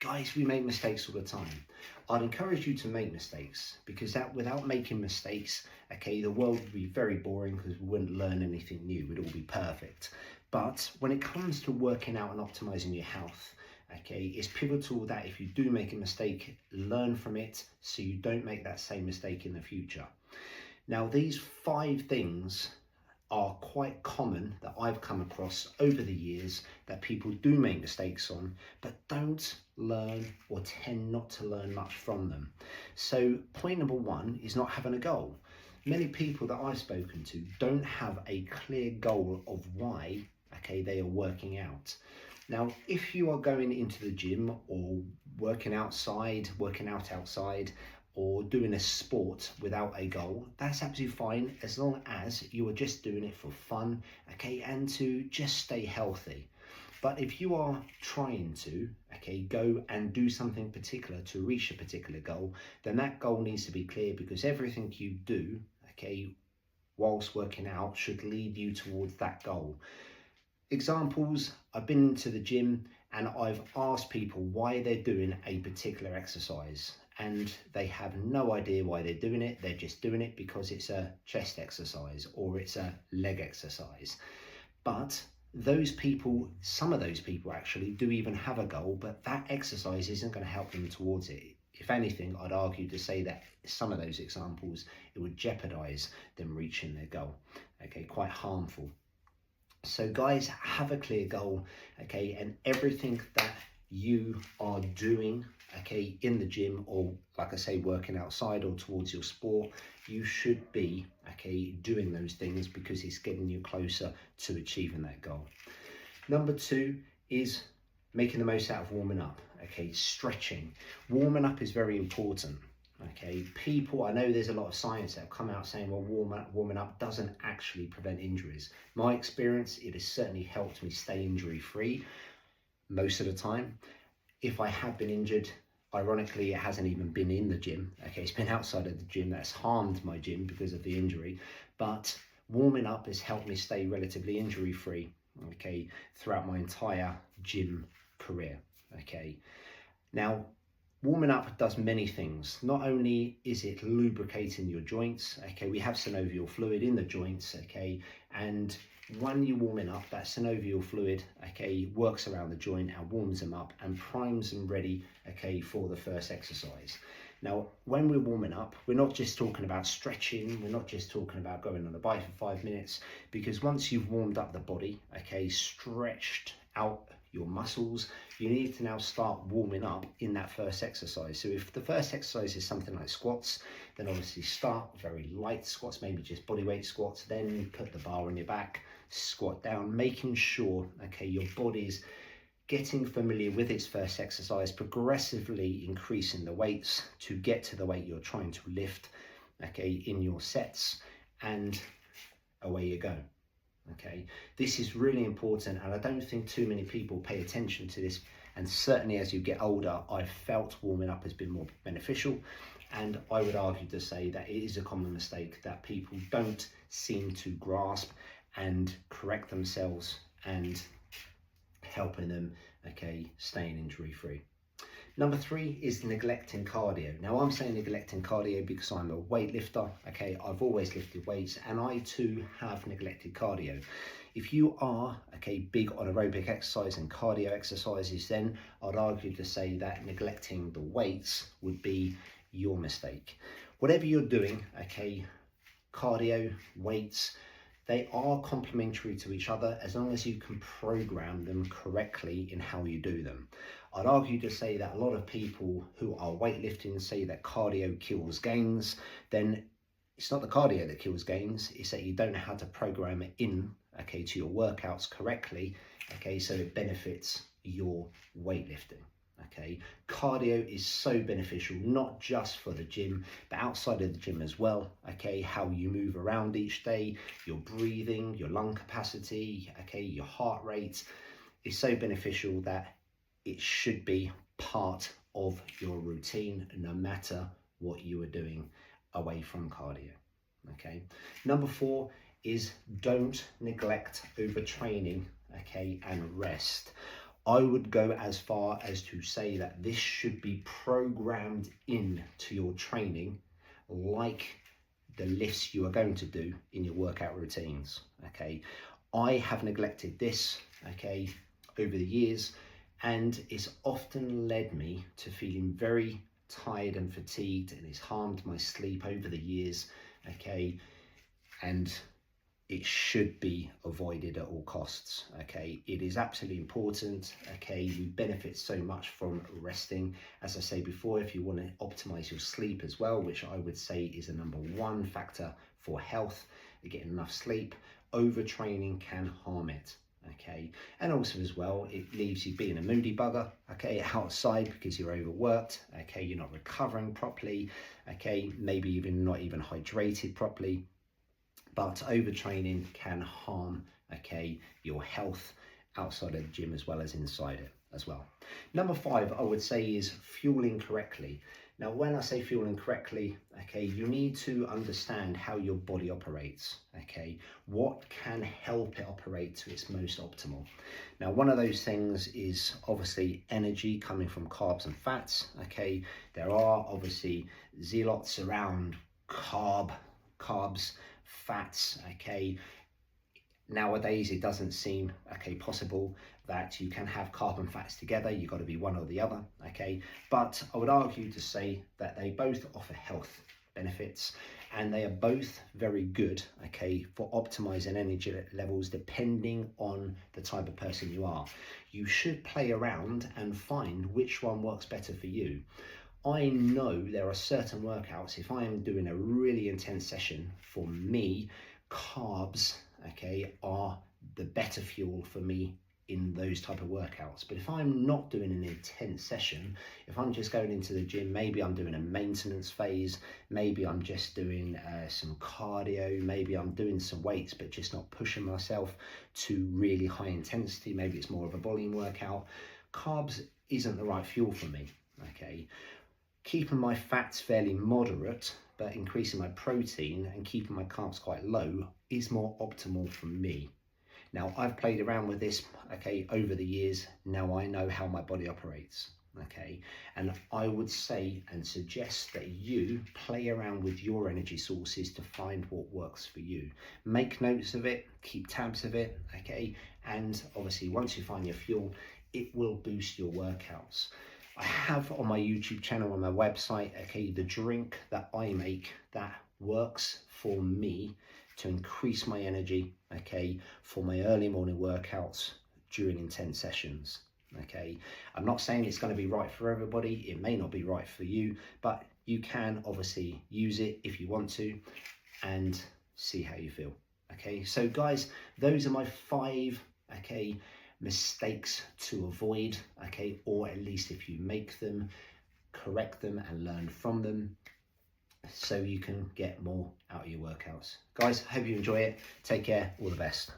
Guys, we make mistakes all the time. I'd encourage you to make mistakes, because that without making mistakes, okay, the world would be very boring because we wouldn't learn anything new. We'd all be perfect. But when it comes to working out and optimizing your health, okay, it's pivotal that if you do make a mistake, learn from it so you don't make that same mistake in the future. Now, these 5 things are quite common that I've come across over the years that people do make mistakes on, but don't learn or tend not to learn much from them. So point number 1 is not having a goal. Many people that I've spoken to don't have a clear goal of why, okay, they are working out. Now, if you are going into the gym or working out outside, or doing a sport without a goal, that's absolutely fine, as long as you are just doing it for fun, okay, and to just stay healthy. But if you are trying to, okay, go and do something particular to reach a particular goal, then that goal needs to be clear, because everything you do, okay, whilst working out should lead you towards that goal. Examples, I've been into the gym and I've asked people why they're doing a particular exercise, and they have no idea why they're doing it. They're just doing it because it's a chest exercise or it's a leg exercise. But those people, some of those people actually do even have a goal, but that exercise isn't going to help them towards it. If anything, I'd argue to say that some of those examples, it would jeopardize them reaching their goal. Okay, quite harmful. So guys, have a clear goal, okay, and everything that you are doing, okay, in the gym, or like I say, working outside or towards your sport, you should be, okay, doing those things because it's getting you closer to achieving that goal. Number 2 is making the most out of warming up, okay, stretching. Warming up is very important. Okay, people, I know there's a lot of science that have come out saying, well, warming up doesn't actually prevent injuries. My experience, it has certainly helped me stay injury free most of the time. If I have been injured, ironically, it hasn't even been in the gym. Okay, it's been outside of the gym that's harmed my gym because of the injury. But warming up has helped me stay relatively injury free, okay, throughout my entire gym career. Okay, now, warming up does many things. Not only is it lubricating your joints, okay, we have synovial fluid in the joints, okay, and when you're warming up, that synovial fluid, okay, works around the joint and warms them up and primes them ready, okay, for the first exercise. Now, when we're warming up, we're not just talking about stretching, we're not just talking about going on a bike for 5 minutes, because once you've warmed up the body, okay, stretched out your muscles, you need to now start warming up in that first exercise. So if the first exercise is something like squats, then obviously start very light squats, maybe just body weight squats, then put the bar on your back, squat down, making sure, okay, your body's getting familiar with its first exercise, progressively increasing the weights to get to the weight you're trying to lift, okay, in your sets, and away you go. Okay, this is really important, and I don't think too many people pay attention to this, and certainly as you get older, I've felt warming up has been more beneficial, and I would argue to say that it is a common mistake that people don't seem to grasp and correct themselves and helping them, okay, staying injury free. Number 3 is neglecting cardio. Now, I'm saying neglecting cardio because I'm a weightlifter, okay? I've always lifted weights, and I too have neglected cardio. If you are, okay, big on aerobic exercise and cardio exercises, then I'd argue to say that neglecting the weights would be your mistake. Whatever you're doing, okay, cardio, weights, they are complementary to each other as long as you can program them correctly in how you do them. I'd argue to say that a lot of people who are weightlifting say that cardio kills gains. Then it's not the cardio that kills gains, it's that you don't know how to program it in, okay, to your workouts correctly, okay, so it benefits your weightlifting. Okay, cardio is so beneficial, not just for the gym, but outside of the gym as well. Okay, how you move around each day, your breathing, your lung capacity, okay, your heart rate is so beneficial that it should be part of your routine, no matter what you are doing away from cardio. Okay, number 4 is don't neglect overtraining, okay, and rest. I would go as far as to say that this should be programmed into your training like the lifts you are going to do in your workout routines. Okay, I have neglected this, okay, over the years, and it's often led me to feeling very tired and fatigued, and it's harmed my sleep over the years, okay, and it should be avoided at all costs. Okay, it is absolutely important. Okay, we benefit so much from resting. As I say before, if you want to optimize your sleep as well, which I would say is a number one factor for health, getting enough sleep, overtraining can harm it. Okay, and also as well, it leaves you being a moody bugger, okay, outside because you're overworked, okay, you're not recovering properly, okay, maybe even not even hydrated properly. But overtraining can harm, okay, your health outside of the gym as well as inside it as well. Number 5, I would say, is fueling correctly. Now, when I say fueling correctly, okay, you need to understand how your body operates, okay, what can help it operate to its most optimal. Now, one of those things is obviously energy coming from carbs and fats, okay. There are obviously zealots around carbs, fats, okay. Nowadays it doesn't seem, okay, possible that you can have carb and fats together. You've got to be one or the other, okay. But I would argue to say that they both offer health benefits, and they are both very good, okay, for optimizing energy levels depending on the type of person you are. You should play around and find which one works better for you. I know there are certain workouts, if I am doing a really intense session, for me, carbs, okay, are the better fuel for me in those type of workouts. But if I'm not doing an intense session, if I'm just going into the gym, maybe I'm doing a maintenance phase, maybe I'm just doing some cardio, maybe I'm doing some weights but just not pushing myself to really high intensity, maybe it's more of a volume workout, carbs isn't the right fuel for me, okay. Keeping my fats fairly moderate but increasing my protein and keeping my carbs quite low is more optimal for me. Now, I've played around with this, okay, over the years. Now I know how my body operates, okay, and I would say and suggest that you play around with your energy sources to find what works for you. Make notes of it, keep tabs of it, okay, and obviously once you find your fuel, it will boost your workouts. I have on my YouTube channel, on my website, okay, the drink that I make that works for me to increase my energy, okay, for my early morning workouts during intense sessions, okay. I'm not saying it's going to be right for everybody. It may not be right for you, but you can obviously use it if you want to and see how you feel, okay. So guys, those are my 5, okay, mistakes to avoid, okay, or at least if you make them, correct them and learn from them so you can get more out of your workouts. Guys, hope you enjoy it. Take care, all the best.